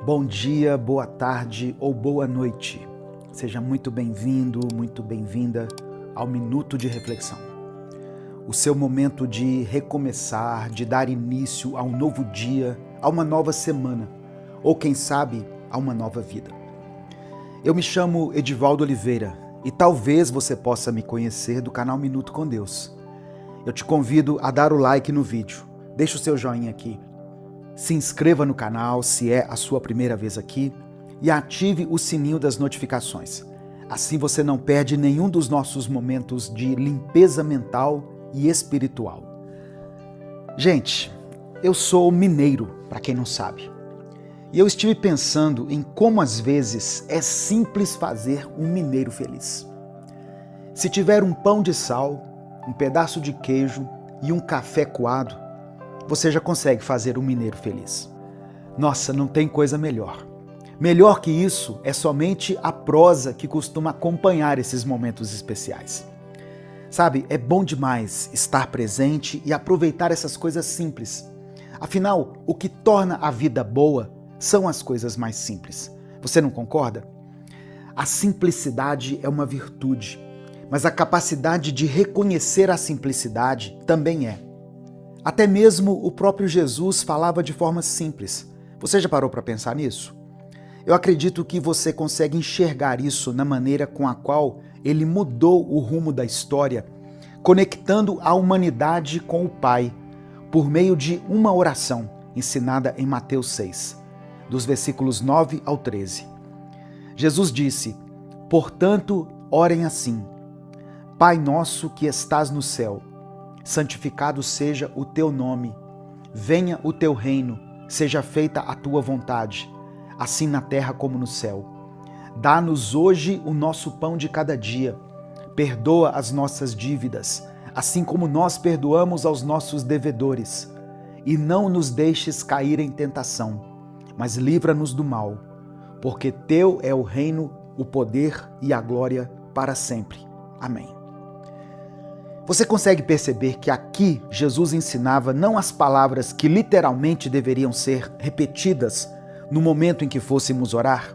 Bom dia, boa tarde ou boa noite. Seja muito bem-vindo, muito bem-vinda ao Minuto de Reflexão. O seu momento de recomeçar, de dar início a um novo dia, a uma nova semana, ou quem sabe, a uma nova vida. Eu me chamo Edivaldo Oliveira e talvez você possa me conhecer do canal Minuto com Deus. Eu te convido a dar o like no vídeo, deixa o seu joinha aqui. Se inscreva no canal se é a sua primeira vez aqui e ative o sininho das notificações. Assim você não perde nenhum dos nossos momentos de limpeza mental e espiritual. Gente, eu sou mineiro, para quem não sabe. E eu estive pensando em como às vezes é simples fazer um mineiro feliz. Se tiver um pão de sal, um pedaço de queijo e um café coado, você já consegue fazer um mineiro feliz. Nossa, não tem coisa melhor. Melhor que isso é somente a prosa que costuma acompanhar esses momentos especiais. Sabe, é bom demais estar presente e aproveitar essas coisas simples. Afinal, o que torna a vida boa são as coisas mais simples. Você não concorda? A simplicidade é uma virtude, mas a capacidade de reconhecer a simplicidade também é. Até mesmo o próprio Jesus falava de forma simples. Você já parou para pensar nisso? Eu acredito que você consegue enxergar isso na maneira com a qual ele mudou o rumo da história, conectando a humanidade com o Pai, por meio de uma oração ensinada em Mateus 6, dos versículos 9 ao 13. Jesus disse: "Portanto, orem assim: Pai nosso que estás no céu, santificado seja o teu nome, venha o teu reino, seja feita a tua vontade, assim na terra como no céu. Dá-nos hoje o nosso pão de cada dia, perdoa as nossas dívidas, assim como nós perdoamos aos nossos devedores, e não nos deixes cair em tentação, mas livra-nos do mal, porque teu é o reino, o poder e a glória para sempre. Amém." Você consegue perceber que aqui Jesus ensinava não as palavras que literalmente deveriam ser repetidas no momento em que fôssemos orar,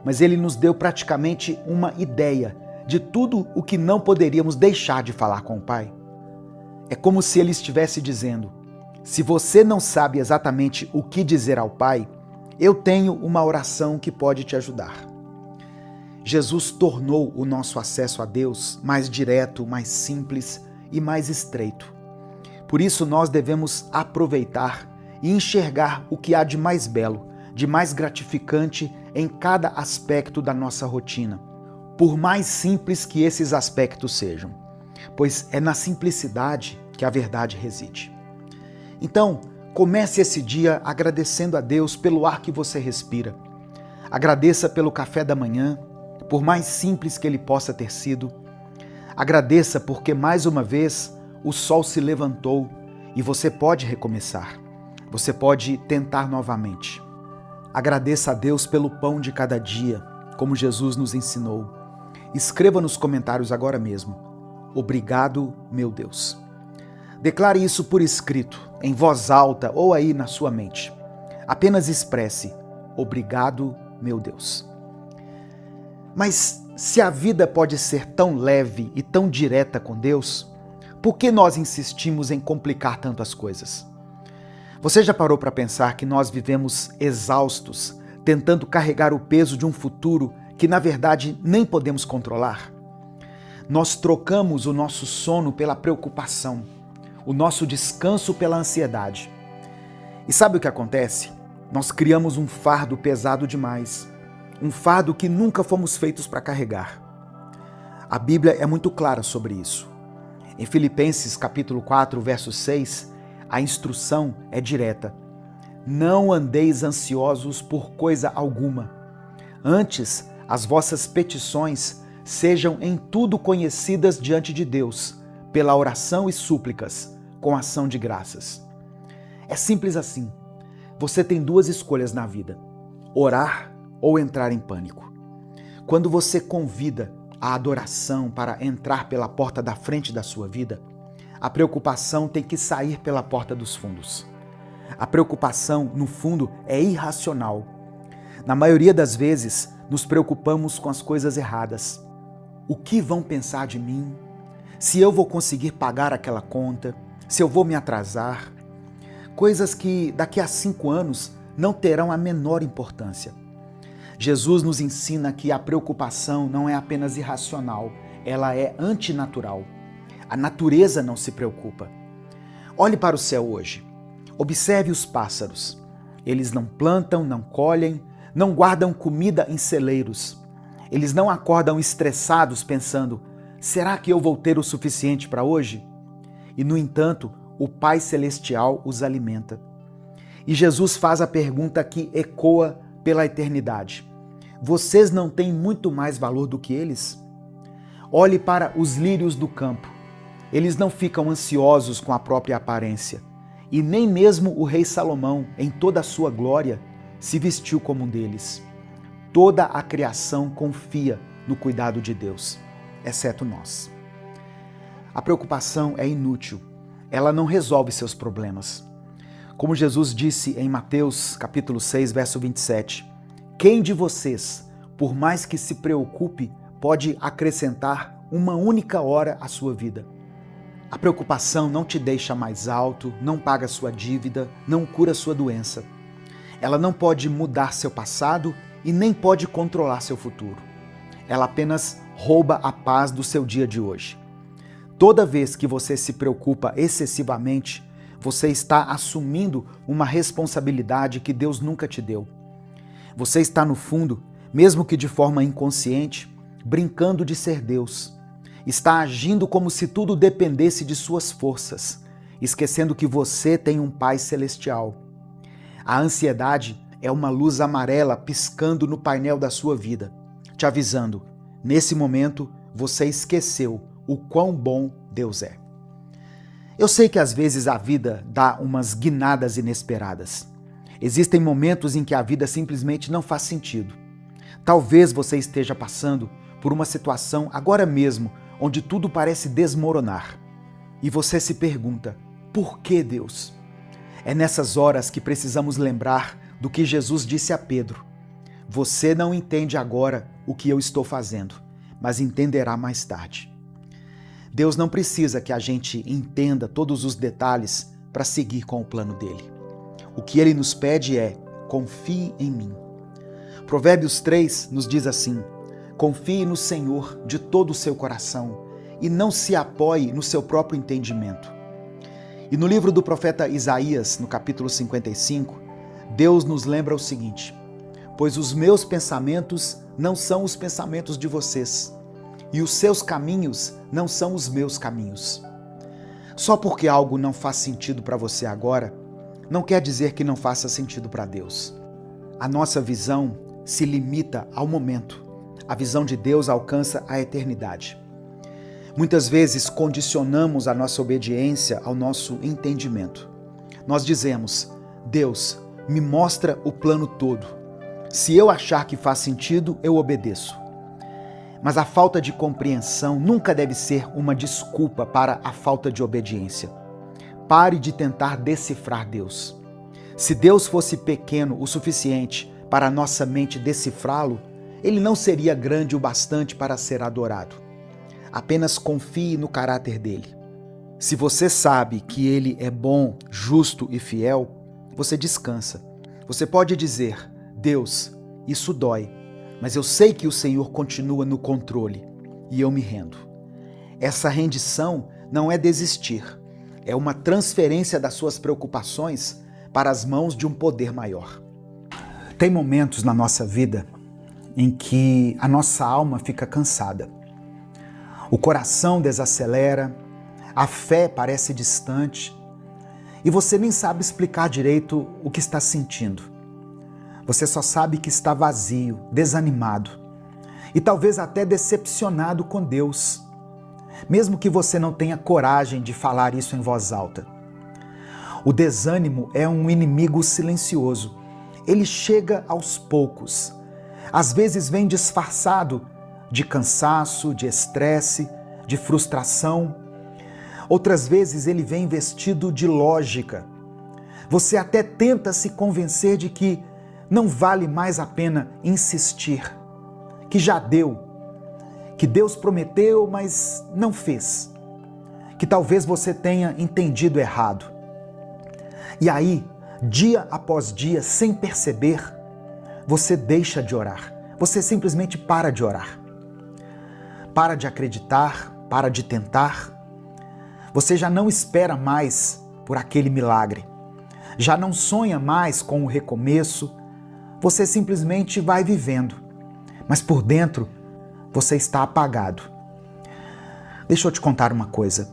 mas ele nos deu praticamente uma ideia de tudo o que não poderíamos deixar de falar com o Pai. É como se ele estivesse dizendo: se você não sabe exatamente o que dizer ao Pai, eu tenho uma oração que pode te ajudar. Jesus tornou o nosso acesso a Deus mais direto, mais simples e mais estreito. Por isso nós devemos aproveitar e enxergar o que há de mais belo, de mais gratificante em cada aspecto da nossa rotina, por mais simples que esses aspectos sejam, pois é na simplicidade que a verdade reside. Então, comece esse dia agradecendo a Deus pelo ar que você respira. Agradeça pelo café da manhã, por mais simples que ele possa ter sido. Agradeça porque mais uma vez o sol se levantou e você pode recomeçar. Você pode tentar novamente. Agradeça a Deus pelo pão de cada dia, como Jesus nos ensinou. Escreva nos comentários agora mesmo: "Obrigado, meu Deus." Declare isso por escrito, em voz alta ou aí na sua mente. Apenas expresse: "Obrigado, meu Deus." Mas se a vida pode ser tão leve e tão direta com Deus, por que nós insistimos em complicar tanto as coisas? Você já parou para pensar que nós vivemos exaustos, tentando carregar o peso de um futuro que na verdade nem podemos controlar? Nós trocamos o nosso sono pela preocupação, o nosso descanso pela ansiedade. E sabe o que acontece? Nós criamos um fardo pesado demais. Um fardo que nunca fomos feitos para carregar. A Bíblia é muito clara sobre isso. Em Filipenses capítulo 4, verso 6, a instrução é direta: "Não andeis ansiosos por coisa alguma. Antes, as vossas petições sejam em tudo conhecidas diante de Deus, pela oração e súplicas, com ação de graças." É simples assim. Você tem duas escolhas na vida: orar ou entrar em pânico. Quando você convida a adoração para entrar pela porta da frente da sua vida, a preocupação tem que sair pela porta dos fundos. A preocupação, no fundo, é irracional. Na maioria das vezes, nos preocupamos com as coisas erradas. O que vão pensar de mim? Se eu vou conseguir pagar aquela conta? Se eu vou me atrasar? Coisas que daqui a 5 anos não terão a menor importância. Jesus nos ensina que a preocupação não é apenas irracional, ela é antinatural. A natureza não se preocupa. Olhe para o céu hoje. Observe os pássaros. Eles não plantam, não colhem, não guardam comida em celeiros. Eles não acordam estressados pensando: será que eu vou ter o suficiente para hoje? E, no entanto, o Pai Celestial os alimenta. E Jesus faz a pergunta que ecoa pela eternidade: vocês não têm muito mais valor do que eles? Olhe para os lírios do campo. Eles não ficam ansiosos com a própria aparência. E nem mesmo o rei Salomão, em toda a sua glória, se vestiu como um deles. Toda a criação confia no cuidado de Deus, exceto nós. A preocupação é inútil. Ela não resolve seus problemas. Como Jesus disse em Mateus capítulo 6, verso 27, quem de vocês, por mais que se preocupe, pode acrescentar uma única hora à sua vida? A preocupação não te deixa mais alto, não paga sua dívida, não cura sua doença. Ela não pode mudar seu passado e nem pode controlar seu futuro. Ela apenas rouba a paz do seu dia de hoje. Toda vez que você se preocupa excessivamente, você está assumindo uma responsabilidade que Deus nunca te deu. Você está, no fundo, mesmo que de forma inconsciente, brincando de ser Deus. Está agindo como se tudo dependesse de suas forças, esquecendo que você tem um Pai Celestial. A ansiedade é uma luz amarela piscando no painel da sua vida, te avisando: nesse momento você esqueceu o quão bom Deus é. Eu sei que às vezes a vida dá umas guinadas inesperadas. Existem momentos em que a vida simplesmente não faz sentido. Talvez você esteja passando por uma situação agora mesmo onde tudo parece desmoronar. E você se pergunta: por que Deus? É nessas horas que precisamos lembrar do que Jesus disse a Pedro: você não entende agora o que eu estou fazendo, mas entenderá mais tarde. Deus não precisa que a gente entenda todos os detalhes para seguir com o plano dele. O que ele nos pede é: confie em mim. Provérbios 3 nos diz assim: confie no Senhor de todo o seu coração e não se apoie no seu próprio entendimento. E no livro do profeta Isaías, no capítulo 55, Deus nos lembra o seguinte: pois os meus pensamentos não são os pensamentos de vocês, e os seus caminhos não são os meus caminhos. Só porque algo não faz sentido para você agora, não quer dizer que não faça sentido para Deus. A nossa visão se limita ao momento. A visão de Deus alcança a eternidade. Muitas vezes condicionamos a nossa obediência ao nosso entendimento. Nós dizemos: Deus, me mostra o plano todo. Se eu achar que faz sentido, eu obedeço. Mas a falta de compreensão nunca deve ser uma desculpa para a falta de obediência. Pare de tentar decifrar Deus. Se Deus fosse pequeno o suficiente para a nossa mente decifrá-lo, ele não seria grande o bastante para ser adorado. Apenas confie no caráter dele. Se você sabe que ele é bom, justo e fiel, você descansa. Você pode dizer: Deus, isso dói, mas eu sei que o Senhor continua no controle e eu me rendo. Essa rendição não é desistir, é uma transferência das suas preocupações para as mãos de um poder maior. Tem momentos na nossa vida em que a nossa alma fica cansada. O coração desacelera, a fé parece distante e você nem sabe explicar direito o que está sentindo. Você só sabe que está vazio, desanimado e talvez até decepcionado com Deus, mesmo que você não tenha coragem de falar isso em voz alta. O desânimo é um inimigo silencioso. Ele chega aos poucos. Às vezes vem disfarçado de cansaço, de estresse, de frustração. Outras vezes ele vem vestido de lógica. Você até tenta se convencer de que não vale mais a pena insistir, que já deu, que Deus prometeu, mas não fez, que talvez você tenha entendido errado. E aí, dia após dia, sem perceber, você deixa de orar, você simplesmente para de orar. Para de acreditar, para de tentar. Você já não espera mais por aquele milagre, já não sonha mais com o recomeço, você simplesmente vai vivendo, mas por dentro você está apagado. Deixa eu te contar uma coisa,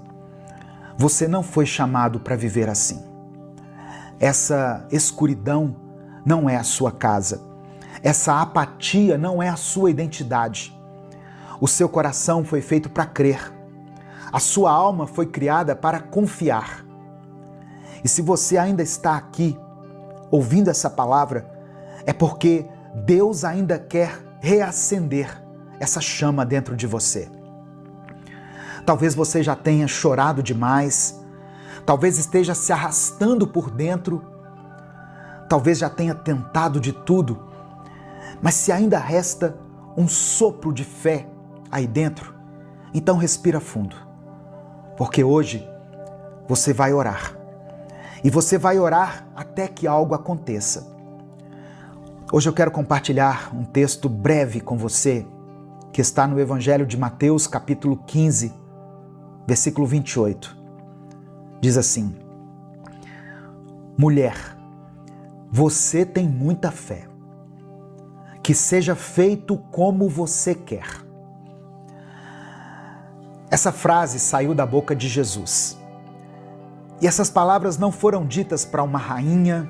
você não foi chamado para viver assim. Essa escuridão não é a sua casa, essa apatia não é a sua identidade. O seu coração foi feito para crer, a sua alma foi criada para confiar. E se você ainda está aqui, ouvindo essa palavra, é porque Deus ainda quer reacender essa chama dentro de você. Talvez você já tenha chorado demais, talvez esteja se arrastando por dentro, talvez já tenha tentado de tudo, mas se ainda resta um sopro de fé aí dentro, então respira fundo, porque hoje você vai orar. E você vai orar até que algo aconteça. Hoje eu quero compartilhar um texto breve com você, que está no Evangelho de Mateus, capítulo 15, versículo 28. Diz assim: Mulher, você tem muita fé, que seja feito como você quer. Essa frase saiu da boca de Jesus. E essas palavras não foram ditas para uma rainha,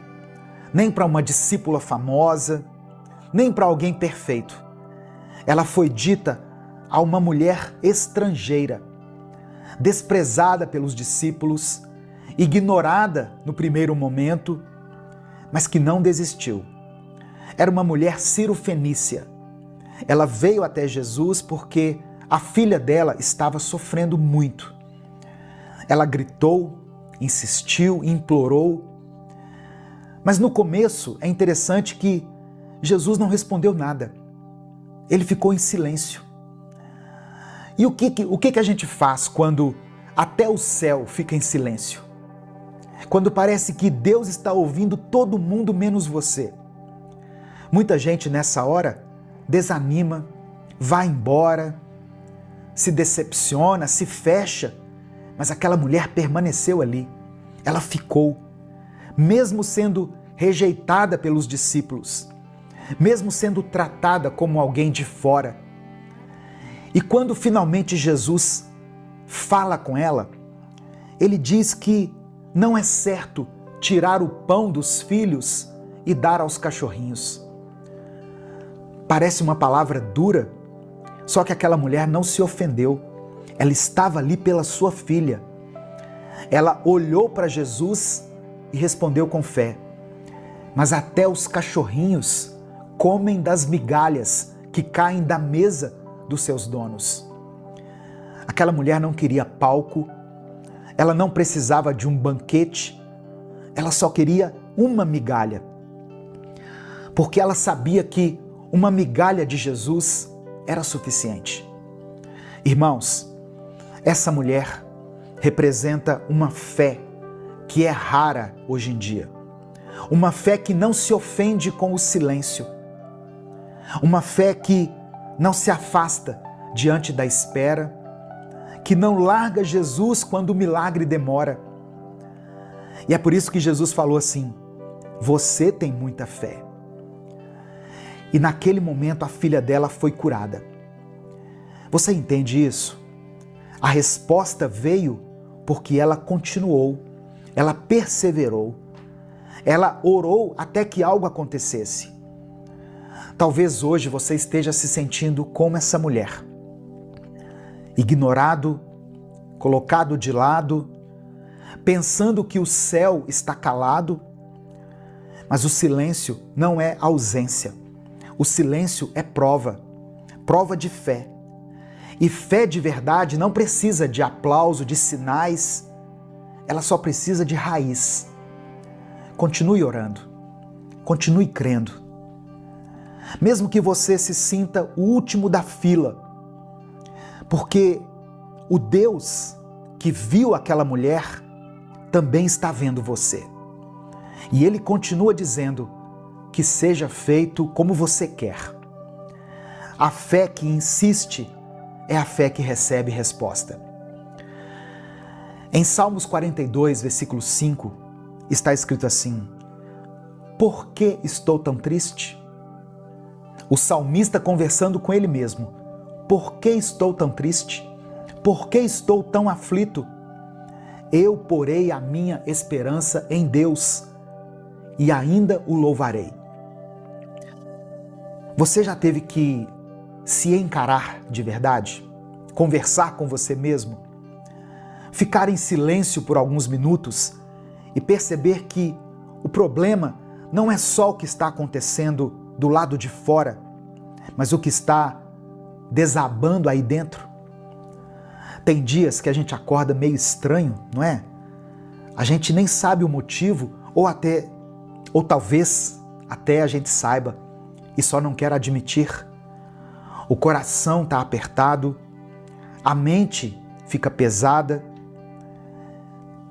nem para uma discípula famosa, nem para alguém perfeito. Ela foi dita a uma mulher estrangeira, desprezada pelos discípulos, ignorada no primeiro momento, mas que não desistiu. Era uma mulher cirofenícia. Ela veio até Jesus porque a filha dela estava sofrendo muito. Ela gritou, insistiu, implorou. Mas no começo é interessante que Jesus não respondeu nada. Ele ficou em silêncio. E o que a gente faz quando até o céu fica em silêncio? Quando parece que Deus está ouvindo todo mundo menos você. Muita gente nessa hora desanima, vai embora, se decepciona, se fecha. Mas aquela mulher permaneceu ali, ela ficou, mesmo sendo rejeitada pelos discípulos, mesmo sendo tratada como alguém de fora. E quando finalmente Jesus fala com ela, ele diz que não é certo tirar o pão dos filhos e dar aos cachorrinhos. Parece uma palavra dura, só que aquela mulher não se ofendeu. Ela estava ali pela sua filha. Ela olhou para Jesus e respondeu com fé: mas até os cachorrinhos comem das migalhas que caem da mesa dos seus donos. Aquela mulher não queria palco, ela não precisava de um banquete, ela só queria uma migalha. Porque ela sabia que uma migalha de Jesus era suficiente. Irmãos, essa mulher representa uma fé que é rara hoje em dia. Uma fé que não se ofende com o silêncio. Uma fé que não se afasta diante da espera, que não larga Jesus quando o milagre demora. E é por isso que Jesus falou assim: você tem muita fé. E naquele momento a filha dela foi curada. Você entende isso? A resposta veio porque ela continuou, ela perseverou, ela orou até que algo acontecesse. Talvez hoje você esteja se sentindo como essa mulher, ignorado, colocado de lado, pensando que o céu está calado, mas o silêncio não é ausência, o silêncio é prova de fé. E fé de verdade não precisa de aplauso, de sinais, ela só precisa de raiz. Continue orando, continue crendo, mesmo que você se sinta o último da fila, porque o Deus que viu aquela mulher também está vendo você. E Ele continua dizendo que seja feito como você quer. A fé que insiste é a fé que recebe resposta. Em Salmos 42, versículo 5, está escrito assim: por que estou tão triste? O salmista conversando com ele mesmo. Por que estou tão triste? Por que estou tão aflito? Eu porei a minha esperança em Deus e ainda o louvarei. Você já teve que se encarar de verdade? Conversar com você mesmo? Ficar em silêncio por alguns minutos e perceber que o problema não é só o que está acontecendo do lado de fora, mas o que está desabando aí dentro? Tem dias que a gente acorda meio estranho, não é? A gente nem sabe o motivo, ou talvez até a gente saiba e só não quer admitir. O coração está apertado, a mente fica pesada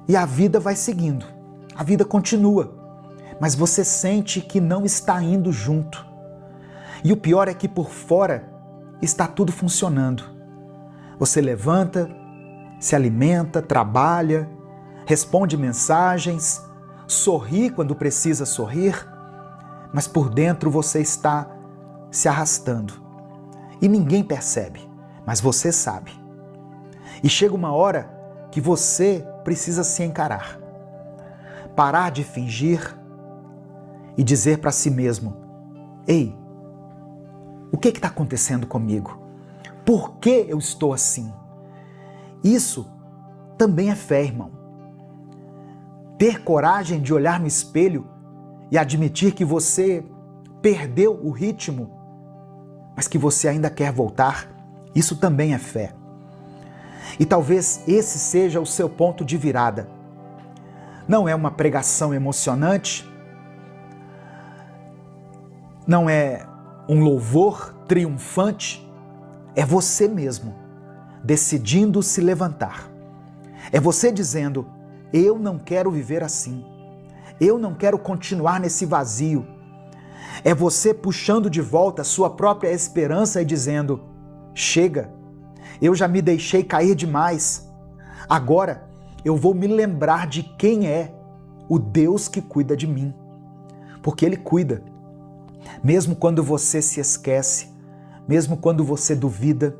e a vida vai seguindo. A vida continua, mas você sente que não está indo junto. E o pior é que por fora está tudo funcionando. Você levanta, se alimenta, trabalha, responde mensagens, sorri quando precisa sorrir, mas por dentro você está se arrastando. E ninguém percebe, mas você sabe. E chega uma hora que você precisa se encarar. Parar de fingir e dizer para si mesmo: ei, o que está acontecendo comigo? Por que eu estou assim? Isso também é fé, irmão. Ter coragem de olhar no espelho e admitir que você perdeu o ritmo, mas que você ainda quer voltar, isso também é fé. E talvez esse seja o seu ponto de virada. Não é uma pregação emocionante, não é um louvor triunfante, é você mesmo decidindo se levantar. É você dizendo: eu não quero viver assim, eu não quero continuar nesse vazio. É você puxando de volta a sua própria esperança e dizendo: chega, eu já me deixei cair demais, agora eu vou me lembrar de quem é o Deus que cuida de mim, porque Ele cuida. Mesmo quando você se esquece, mesmo quando você duvida,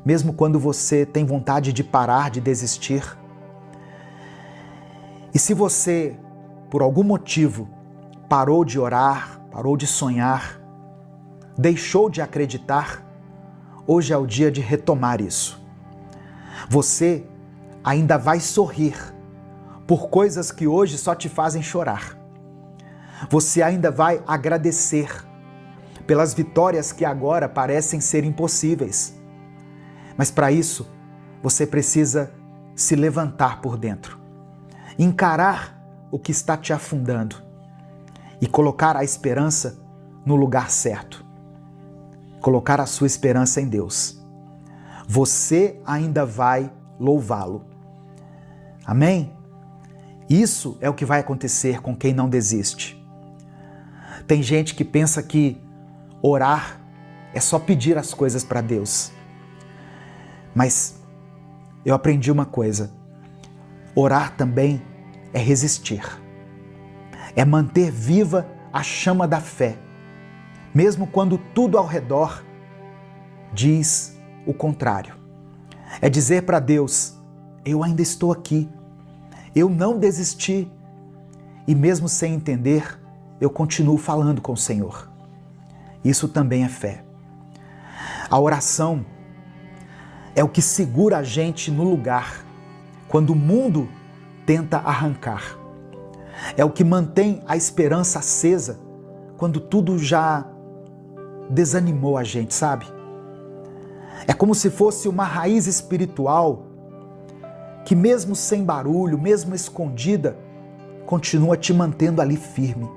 mesmo quando você tem vontade de parar, de desistir. E se você, por algum motivo, parou de orar, parou de sonhar, deixou de acreditar, hoje é o dia de retomar isso. Você ainda vai sorrir por coisas que hoje só te fazem chorar. Você ainda vai agradecer pelas vitórias que agora parecem ser impossíveis. Mas para isso, você precisa se levantar por dentro, encarar o que está te afundando e colocar a esperança no lugar certo. Colocar a sua esperança em Deus. Você ainda vai louvá-lo. Amém? Isso é o que vai acontecer com quem não desiste. Tem gente que pensa que orar é só pedir as coisas para Deus. Mas eu aprendi uma coisa: orar também é resistir. É manter viva a chama da fé, mesmo quando tudo ao redor diz o contrário. É dizer para Deus: eu ainda estou aqui, eu não desisti, e mesmo sem entender, eu continuo falando com o Senhor. Isso também é fé. A oração é o que segura a gente no lugar quando o mundo tenta arrancar. É o que mantém a esperança acesa quando tudo já desanimou a gente, sabe? É como se fosse uma raiz espiritual que, mesmo sem barulho, mesmo escondida, continua te mantendo ali firme.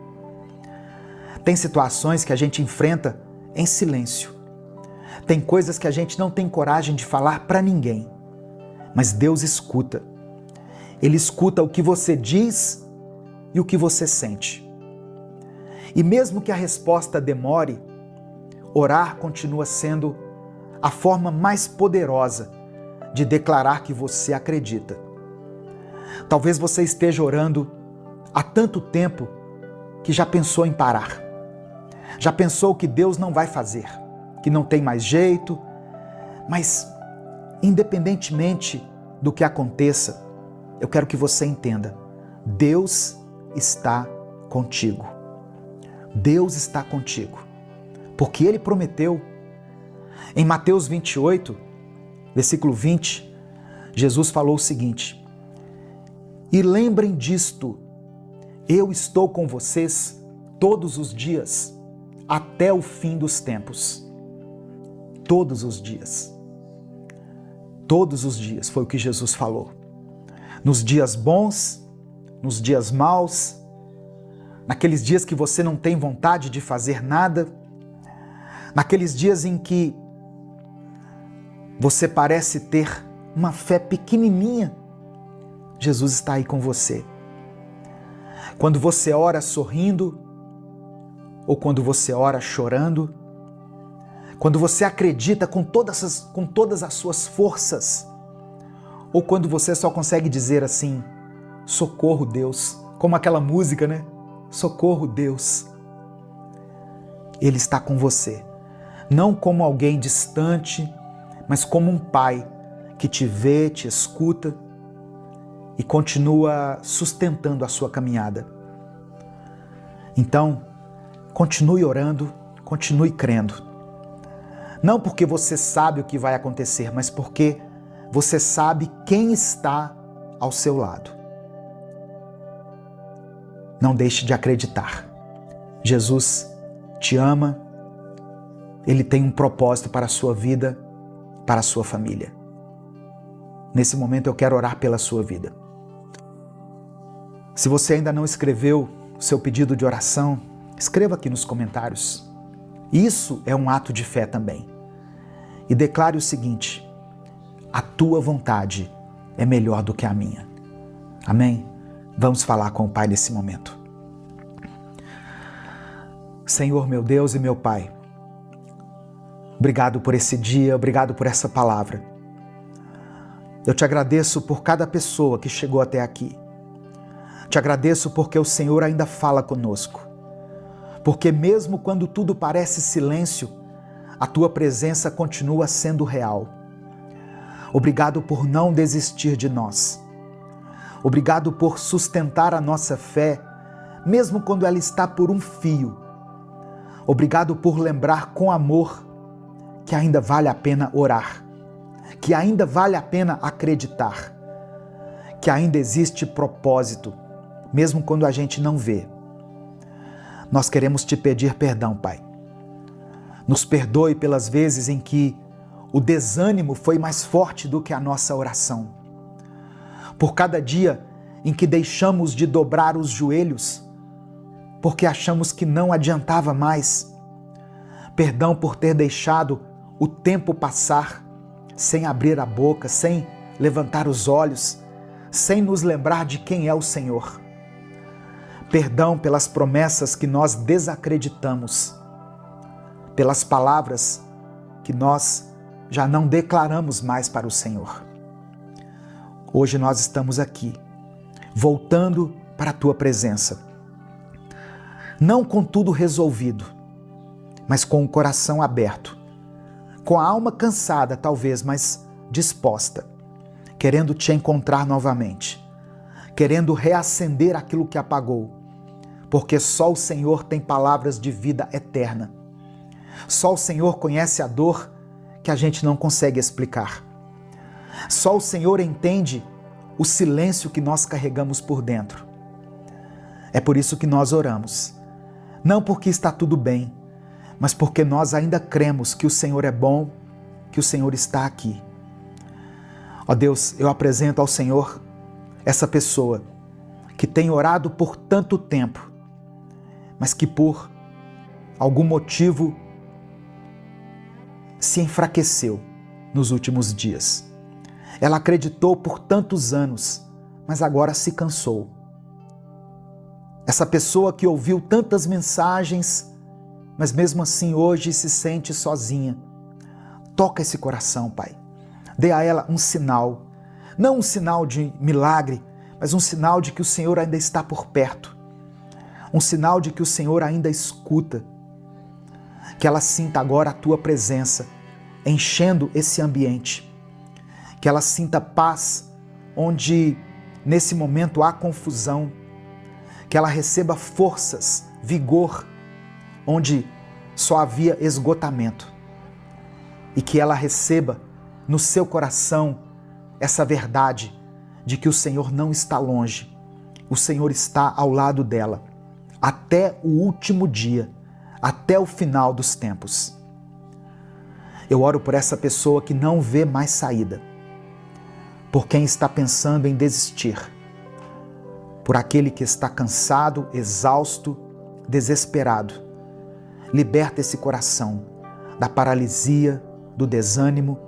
Tem situações que a gente enfrenta em silêncio. Tem coisas que a gente não tem coragem de falar para ninguém. Mas Deus escuta. Ele escuta o que você diz e o que você sente. E mesmo que a resposta demore, orar continua sendo a forma mais poderosa de declarar que você acredita. Talvez você esteja orando há tanto tempo que já pensou em parar. Já pensou que Deus não vai fazer, que não tem mais jeito, mas independentemente do que aconteça, eu quero que você entenda, Deus está contigo. Deus está contigo, porque Ele prometeu. Em Mateus 28, versículo 20, Jesus falou o seguinte: e lembrem disto, eu estou com vocês todos os dias, até o fim dos tempos. Todos os dias. Todos os dias foi o que Jesus falou. Nos dias bons, nos dias maus, naqueles dias que você não tem vontade de fazer nada, naqueles dias em que você parece ter uma fé pequenininha, Jesus está aí com você. Quando você ora sorrindo, ou quando você ora chorando, quando você acredita com todas as suas forças, ou quando você só consegue dizer assim, socorro Deus, como aquela música, né? Socorro Deus. Ele está com você, não como alguém distante, mas como um pai que te vê, te escuta e continua sustentando a sua caminhada. Então, continue orando, continue crendo. Não porque você sabe o que vai acontecer, mas porque você sabe quem está ao seu lado. Não deixe de acreditar. Jesus te ama, Ele tem um propósito para a sua vida, para a sua família. Nesse momento eu quero orar pela sua vida. Se você ainda não escreveu o seu pedido de oração, escreva aqui nos comentários. Isso é um ato de fé também. E declare o seguinte: a tua vontade é melhor do que a minha. Amém? Vamos falar com o Pai nesse momento. Senhor, meu Deus e meu Pai, obrigado por esse dia, obrigado por essa palavra. Eu te agradeço por cada pessoa que chegou até aqui. Te agradeço porque o Senhor ainda fala conosco. Porque mesmo quando tudo parece silêncio, a tua presença continua sendo real. Obrigado por não desistir de nós. Obrigado por sustentar a nossa fé, mesmo quando ela está por um fio. Obrigado por lembrar com amor que ainda vale a pena orar, que ainda vale a pena acreditar, que ainda existe propósito, mesmo quando a gente não vê. Nós queremos te pedir perdão, Pai. Nos perdoe pelas vezes em que o desânimo foi mais forte do que a nossa oração. Por cada dia em que deixamos de dobrar os joelhos, porque achamos que não adiantava mais. Perdão por ter deixado o tempo passar sem abrir a boca, sem levantar os olhos, sem nos lembrar de quem é o Senhor. Perdão pelas promessas que nós desacreditamos, pelas palavras que nós já não declaramos mais para o Senhor. Hoje nós estamos aqui, voltando para a Tua presença. Não com tudo resolvido, mas com o coração aberto, com a alma cansada talvez, mas disposta, querendo Te encontrar novamente, querendo reacender aquilo que apagou, porque só o Senhor tem palavras de vida eterna. Só o Senhor conhece a dor que a gente não consegue explicar. Só o Senhor entende o silêncio que nós carregamos por dentro. É por isso que nós oramos. Não porque está tudo bem, mas porque nós ainda cremos que o Senhor é bom, que o Senhor está aqui. Ó Deus, eu apresento ao Senhor essa pessoa que tem orado por tanto tempo, mas que por algum motivo, se enfraqueceu nos últimos dias. Ela acreditou por tantos anos, mas agora se cansou. Essa pessoa que ouviu tantas mensagens, mas mesmo assim hoje se sente sozinha. Toca esse coração, Pai. Dê a ela um sinal, não um sinal de milagre, mas um sinal de que o Senhor ainda está por perto. Um sinal de que o Senhor ainda escuta. Que ela sinta agora a Tua presença, enchendo esse ambiente. Que ela sinta paz, onde nesse momento há confusão. Que ela receba forças, vigor, onde só havia esgotamento. E que ela receba no seu coração essa verdade de que o Senhor não está longe. O Senhor está ao lado dela, até o último dia, até o final dos tempos. Eu oro por essa pessoa que não vê mais saída, por quem está pensando em desistir, por aquele que está cansado, exausto, desesperado. Liberta esse coração da paralisia, do desânimo.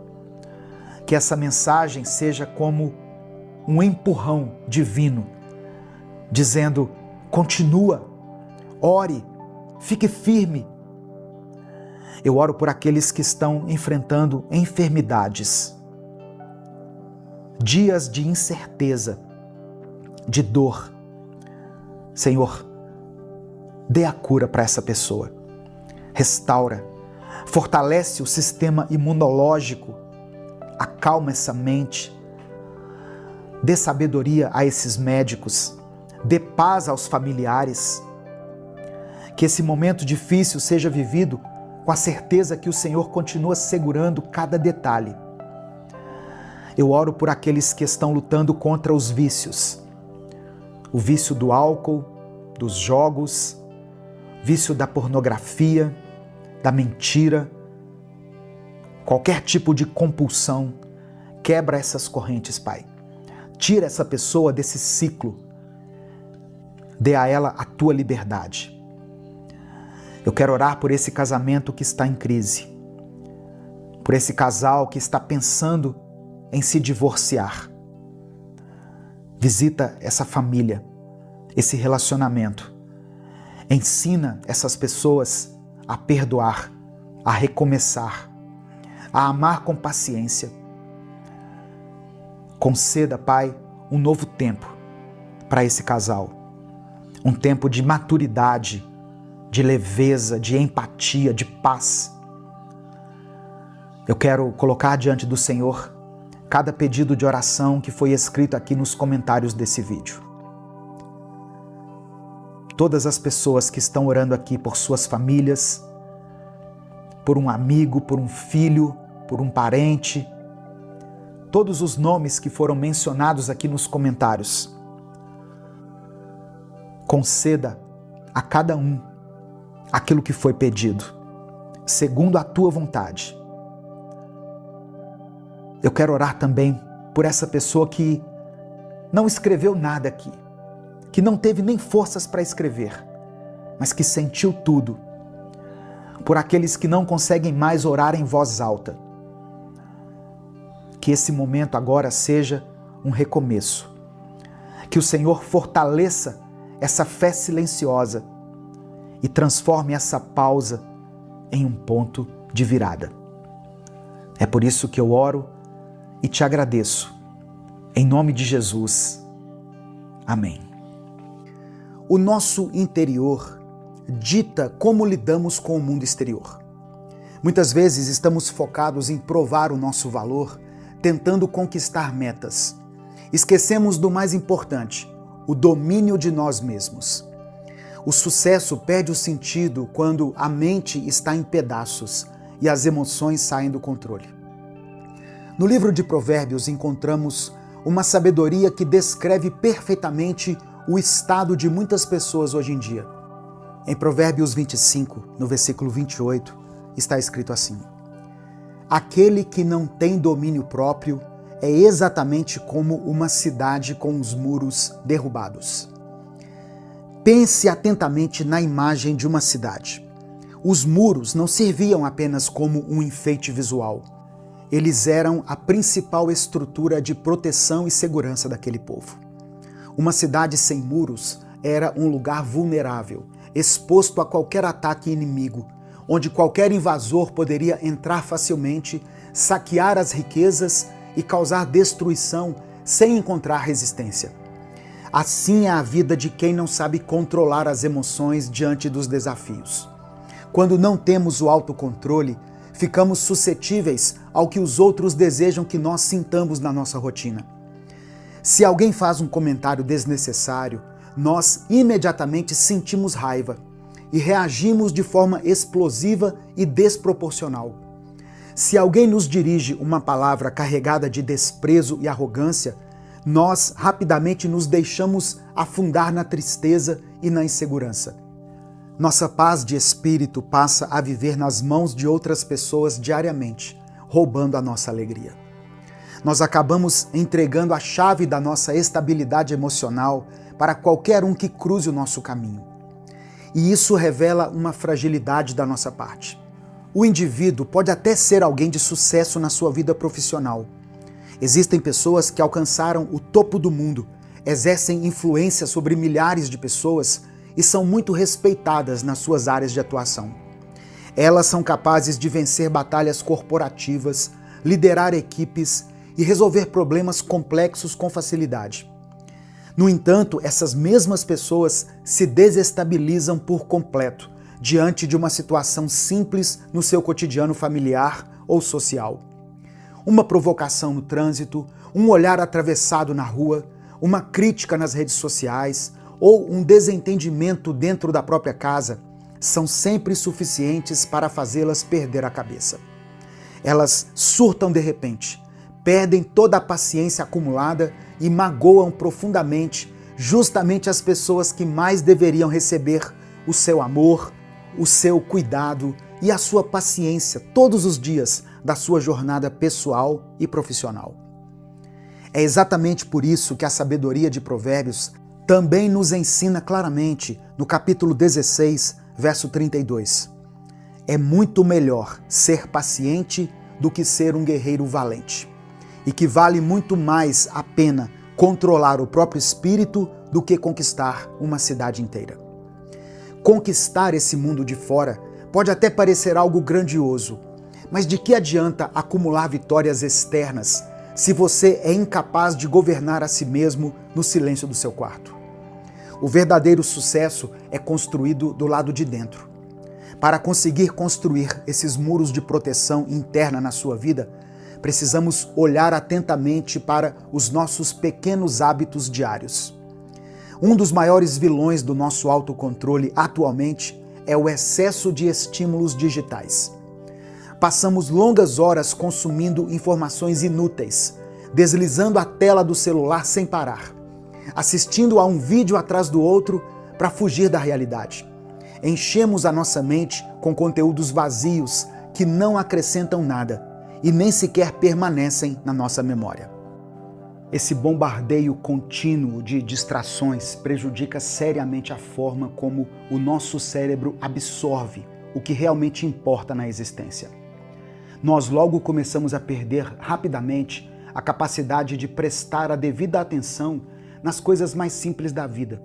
Que essa mensagem seja como um empurrão divino, dizendo: continua, ore, fique firme. Eu oro por aqueles que estão enfrentando enfermidades, dias de incerteza, de dor. Senhor, dê a cura para essa pessoa. Restaura, fortalece o sistema imunológico, acalma essa mente, dê sabedoria a esses médicos, dê paz aos familiares. Que esse momento difícil seja vivido com a certeza que o Senhor continua segurando cada detalhe. Eu oro por aqueles que estão lutando contra os vícios. O vício do álcool, dos jogos, vício da pornografia, da mentira, qualquer tipo de compulsão. Quebra essas correntes, Pai. Tira essa pessoa desse ciclo. Dê a ela a Tua liberdade. Eu quero orar por esse casamento que está em crise, por esse casal que está pensando em se divorciar. Visita essa família, esse relacionamento. Ensina essas pessoas a perdoar, a recomeçar, a amar com paciência. Conceda, Pai, um novo tempo para esse casal. Um tempo de maturidade, de leveza, de empatia, de paz. Eu quero colocar diante do Senhor cada pedido de oração que foi escrito aqui nos comentários desse vídeo. Todas as pessoas que estão orando aqui por suas famílias, por um amigo, por um filho, por um parente, todos os nomes que foram mencionados aqui nos comentários. Conceda a cada um aquilo que foi pedido, segundo a Tua vontade. Eu quero orar também por essa pessoa que não escreveu nada aqui, que não teve nem forças para escrever, mas que sentiu tudo. Por aqueles que não conseguem mais orar em voz alta. Que esse momento agora seja um recomeço. Que o Senhor fortaleça essa fé silenciosa e transforme essa pausa em um ponto de virada. É por isso que eu oro e te agradeço. Em nome de Jesus. Amém. O nosso interior dita como lidamos com o mundo exterior. Muitas vezes estamos focados em provar o nosso valor, tentando conquistar metas. Esquecemos do mais importante, o domínio de nós mesmos. O sucesso perde o sentido quando a mente está em pedaços e as emoções saem do controle. No livro de Provérbios encontramos uma sabedoria que descreve perfeitamente o estado de muitas pessoas hoje em dia. Em Provérbios 25, no versículo 28, está escrito assim: aquele que não tem domínio próprio é exatamente como uma cidade com os muros derrubados. Pense atentamente na imagem de uma cidade. Os muros não serviam apenas como um enfeite visual. Eles eram a principal estrutura de proteção e segurança daquele povo. Uma cidade sem muros era um lugar vulnerável, exposto a qualquer ataque inimigo, onde qualquer invasor poderia entrar facilmente, saquear as riquezas e causar destruição sem encontrar resistência. Assim é a vida de quem não sabe controlar as emoções diante dos desafios. Quando não temos o autocontrole, ficamos suscetíveis ao que os outros desejam que nós sintamos na nossa rotina. Se alguém faz um comentário desnecessário, nós imediatamente sentimos raiva e reagimos de forma explosiva e desproporcional. Se alguém nos dirige uma palavra carregada de desprezo e arrogância, nós rapidamente nos deixamos afundar na tristeza e na insegurança. Nossa paz de espírito passa a viver nas mãos de outras pessoas diariamente, roubando a nossa alegria. Nós acabamos entregando a chave da nossa estabilidade emocional para qualquer um que cruze o nosso caminho. E isso revela uma fragilidade da nossa parte. O indivíduo pode até ser alguém de sucesso na sua vida profissional. Existem pessoas que alcançaram o topo do mundo, exercem influência sobre milhares de pessoas e são muito respeitadas nas suas áreas de atuação. Elas são capazes de vencer batalhas corporativas, liderar equipes e resolver problemas complexos com facilidade. No entanto, essas mesmas pessoas se desestabilizam por completo diante de uma situação simples no seu cotidiano familiar ou social. Uma provocação no trânsito, um olhar atravessado na rua, uma crítica nas redes sociais ou um desentendimento dentro da própria casa são sempre suficientes para fazê-las perder a cabeça. Elas surtam de repente, perdem toda a paciência acumulada e magoam profundamente justamente as pessoas que mais deveriam receber o seu amor, o seu cuidado e a sua paciência todos os dias da sua jornada pessoal e profissional. É exatamente por isso que a sabedoria de Provérbios também nos ensina claramente no capítulo 16, verso 32. É muito melhor ser paciente do que ser um guerreiro valente, e que vale muito mais a pena controlar o próprio espírito do que conquistar uma cidade inteira. Conquistar esse mundo de fora pode até parecer algo grandioso, mas de que adianta acumular vitórias externas se você é incapaz de governar a si mesmo no silêncio do seu quarto? O verdadeiro sucesso é construído do lado de dentro. Para conseguir construir esses muros de proteção interna na sua vida, precisamos olhar atentamente para os nossos pequenos hábitos diários. Um dos maiores vilões do nosso autocontrole atualmente é o excesso de estímulos digitais. Passamos longas horas consumindo informações inúteis, deslizando a tela do celular sem parar, assistindo a um vídeo atrás do outro para fugir da realidade. Enchemos a nossa mente com conteúdos vazios que não acrescentam nada e nem sequer permanecem na nossa memória. Esse bombardeio contínuo de distrações prejudica seriamente a forma como o nosso cérebro absorve o que realmente importa na existência. Nós logo começamos a perder rapidamente a capacidade de prestar a devida atenção nas coisas mais simples da vida.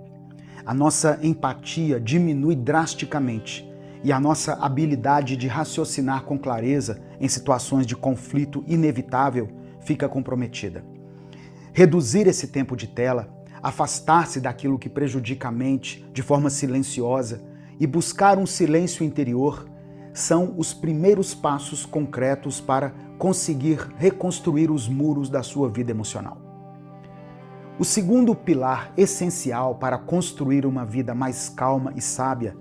A nossa empatia diminui drasticamente e a nossa habilidade de raciocinar com clareza em situações de conflito inevitável fica comprometida. Reduzir esse tempo de tela, afastar-se daquilo que prejudica a mente de forma silenciosa e buscar um silêncio interior são os primeiros passos concretos para conseguir reconstruir os muros da sua vida emocional. O segundo pilar essencial para construir uma vida mais calma e sábia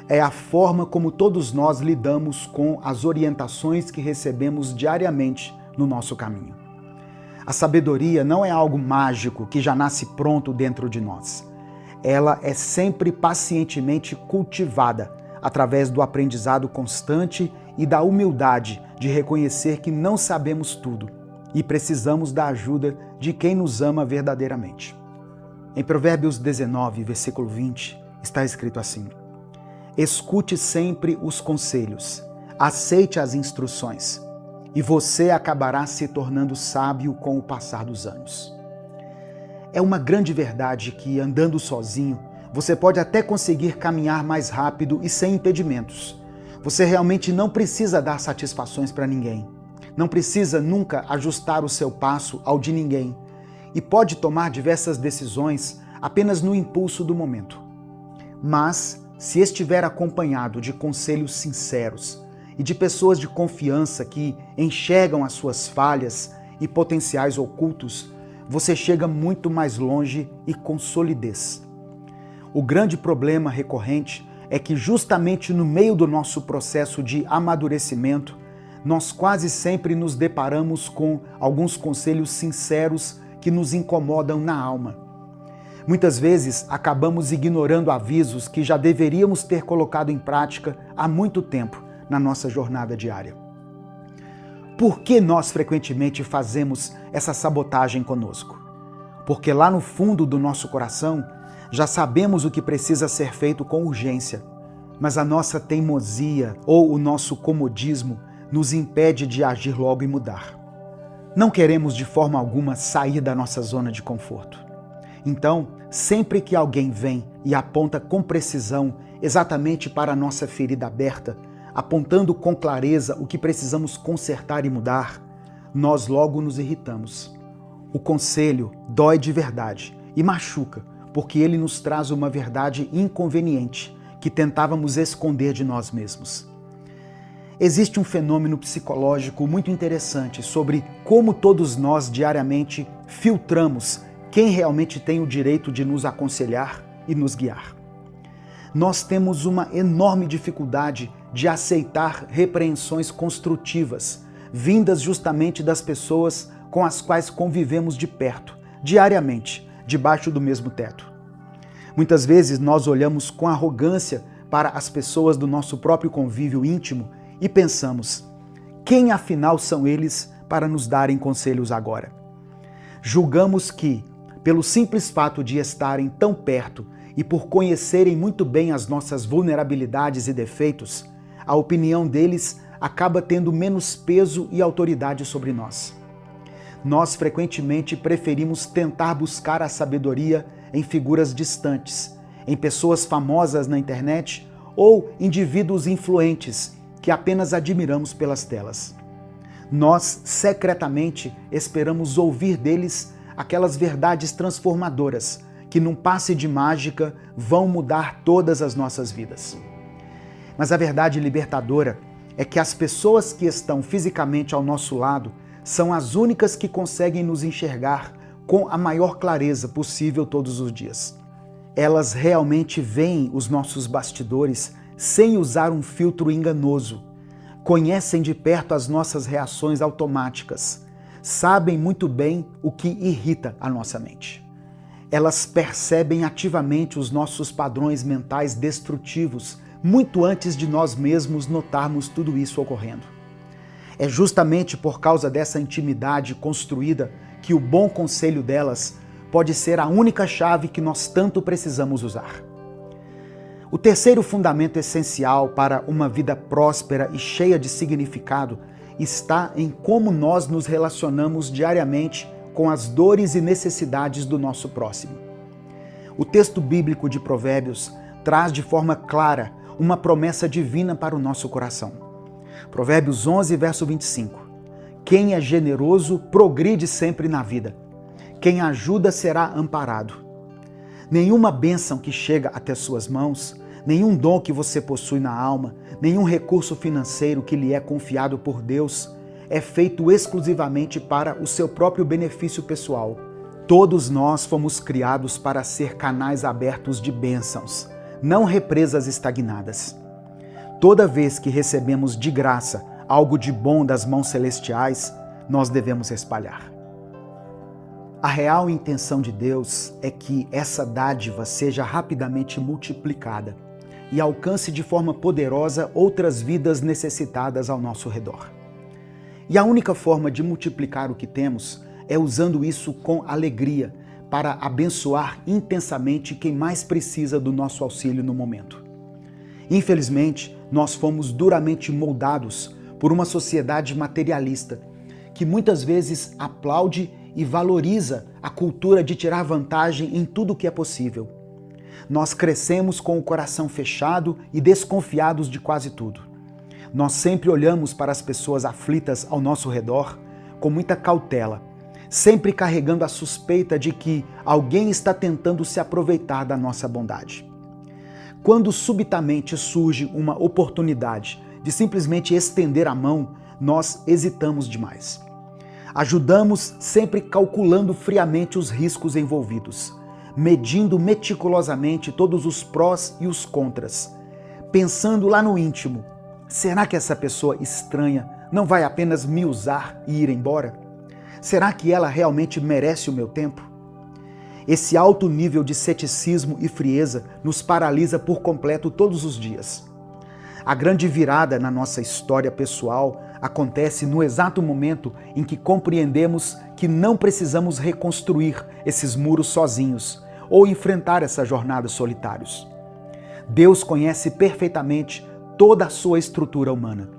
é a forma como todos nós lidamos com as orientações que recebemos diariamente no nosso caminho. A sabedoria não é algo mágico que já nasce pronto dentro de nós. Ela é sempre pacientemente cultivada através do aprendizado constante e da humildade de reconhecer que não sabemos tudo e precisamos da ajuda de quem nos ama verdadeiramente. Em Provérbios 19, versículo 20, está escrito assim: Escute sempre os conselhos, aceite as instruções, e você acabará se tornando sábio com o passar dos anos. É uma grande verdade que, andando sozinho, você pode até conseguir caminhar mais rápido e sem impedimentos. Você realmente não precisa dar satisfações para ninguém. Não precisa nunca ajustar o seu passo ao de ninguém. E pode tomar diversas decisões apenas no impulso do momento. Mas, se estiver acompanhado de conselhos sinceros e de pessoas de confiança que enxergam as suas falhas e potenciais ocultos, você chega muito mais longe e com solidez. O grande problema recorrente é que justamente no meio do nosso processo de amadurecimento, nós quase sempre nos deparamos com alguns conselhos sinceros que nos incomodam na alma. Muitas vezes acabamos ignorando avisos que já deveríamos ter colocado em prática há muito tempo na nossa jornada diária. Por que nós frequentemente fazemos essa sabotagem conosco? Porque lá no fundo do nosso coração já sabemos o que precisa ser feito com urgência, mas a nossa teimosia ou o nosso comodismo nos impede de agir logo e mudar. Não queremos de forma alguma sair da nossa zona de conforto. Então, sempre que alguém vem e aponta com precisão exatamente para a nossa ferida aberta, apontando com clareza o que precisamos consertar e mudar, nós logo nos irritamos. O conselho dói de verdade e machuca, porque ele nos traz uma verdade inconveniente que tentávamos esconder de nós mesmos. Existe um fenômeno psicológico muito interessante sobre como todos nós diariamente filtramos quem realmente tem o direito de nos aconselhar e nos guiar. Nós temos uma enorme dificuldade de aceitar repreensões construtivas, vindas justamente das pessoas com as quais convivemos de perto, diariamente, debaixo do mesmo teto. Muitas vezes nós olhamos com arrogância para as pessoas do nosso próprio convívio íntimo e pensamos: quem afinal são eles para nos darem conselhos agora? Julgamos que, pelo simples fato de estarem tão perto e por conhecerem muito bem as nossas vulnerabilidades e defeitos, a opinião deles acaba tendo menos peso e autoridade sobre nós. Nós frequentemente preferimos tentar buscar a sabedoria em figuras distantes, em pessoas famosas na internet ou indivíduos influentes que apenas admiramos pelas telas. Nós, secretamente, esperamos ouvir deles aquelas verdades transformadoras que, num passe de mágica, vão mudar todas as nossas vidas. Mas a verdade libertadora é que as pessoas que estão fisicamente ao nosso lado são as únicas que conseguem nos enxergar com a maior clareza possível todos os dias. Elas realmente veem os nossos bastidores sem usar um filtro enganoso. Conhecem de perto as nossas reações automáticas. Sabem muito bem o que irrita a nossa mente. Elas percebem ativamente os nossos padrões mentais destrutivos muito antes de nós mesmos notarmos tudo isso ocorrendo. É justamente por causa dessa intimidade construída que o bom conselho delas pode ser a única chave que nós tanto precisamos usar. O terceiro fundamento essencial para uma vida próspera e cheia de significado está em como nós nos relacionamos diariamente com as dores e necessidades do nosso próximo. O texto bíblico de Provérbios traz de forma clara uma promessa divina para o nosso coração. Provérbios 11, verso 25. Quem é generoso progride sempre na vida. Quem ajuda será amparado. Nenhuma bênção que chega até suas mãos, nenhum dom que você possui na alma, nenhum recurso financeiro que lhe é confiado por Deus é feito exclusivamente para o seu próprio benefício pessoal. Todos nós fomos criados para ser canais abertos de bênçãos, não represas estagnadas. Toda vez que recebemos de graça algo de bom das mãos celestiais, nós devemos espalhar. A real intenção de Deus é que essa dádiva seja rapidamente multiplicada e alcance de forma poderosa outras vidas necessitadas ao nosso redor. E a única forma de multiplicar o que temos é usando isso com alegria para abençoar intensamente quem mais precisa do nosso auxílio no momento. Infelizmente, nós fomos duramente moldados por uma sociedade materialista que muitas vezes aplaude e valoriza a cultura de tirar vantagem em tudo o que é possível. Nós crescemos com o coração fechado e desconfiados de quase tudo. Nós sempre olhamos para as pessoas aflitas ao nosso redor com muita cautela, sempre carregando a suspeita de que alguém está tentando se aproveitar da nossa bondade. Quando subitamente surge uma oportunidade de simplesmente estender a mão, nós hesitamos demais. Ajudamos sempre calculando friamente os riscos envolvidos, medindo meticulosamente todos os prós e os contras, pensando lá no íntimo: será que essa pessoa estranha não vai apenas me usar e ir embora? Será que ela realmente merece o meu tempo? Esse alto nível de ceticismo e frieza nos paralisa por completo todos os dias. A grande virada na nossa história pessoal acontece no exato momento em que compreendemos que não precisamos reconstruir esses muros sozinhos ou enfrentar essa jornada solitários. Deus conhece perfeitamente toda a sua estrutura humana.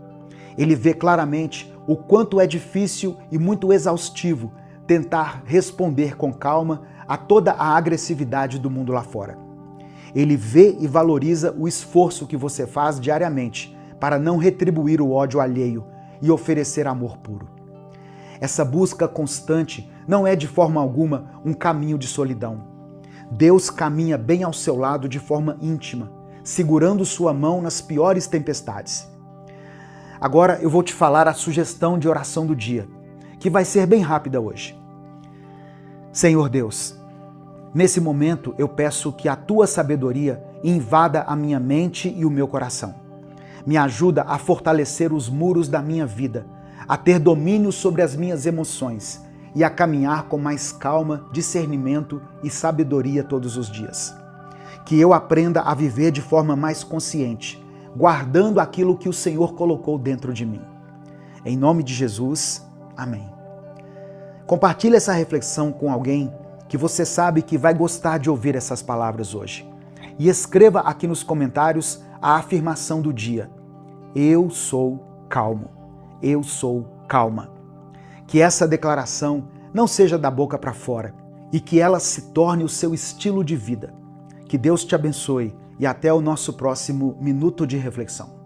Ele vê claramente o quanto é difícil e muito exaustivo tentar responder com calma a toda a agressividade do mundo lá fora. Ele vê e valoriza o esforço que você faz diariamente para não retribuir o ódio alheio e oferecer amor puro. Essa busca constante não é de forma alguma um caminho de solidão. Deus caminha bem ao seu lado de forma íntima, segurando sua mão nas piores tempestades. Agora eu vou te falar a sugestão de oração do dia, que vai ser bem rápida hoje. Senhor Deus, nesse momento eu peço que a tua sabedoria invada a minha mente e o meu coração. Me ajuda a fortalecer os muros da minha vida, a ter domínio sobre as minhas emoções e a caminhar com mais calma, discernimento e sabedoria todos os dias. Que eu aprenda a viver de forma mais consciente, guardando aquilo que o Senhor colocou dentro de mim. Em nome de Jesus, amém. Compartilhe essa reflexão com alguém que você sabe que vai gostar de ouvir essas palavras hoje. E escreva aqui nos comentários a afirmação do dia: eu sou calmo, eu sou calma. Que essa declaração não seja da boca para fora e que ela se torne o seu estilo de vida. Que Deus te abençoe e até o nosso próximo Minuto de Reflexão.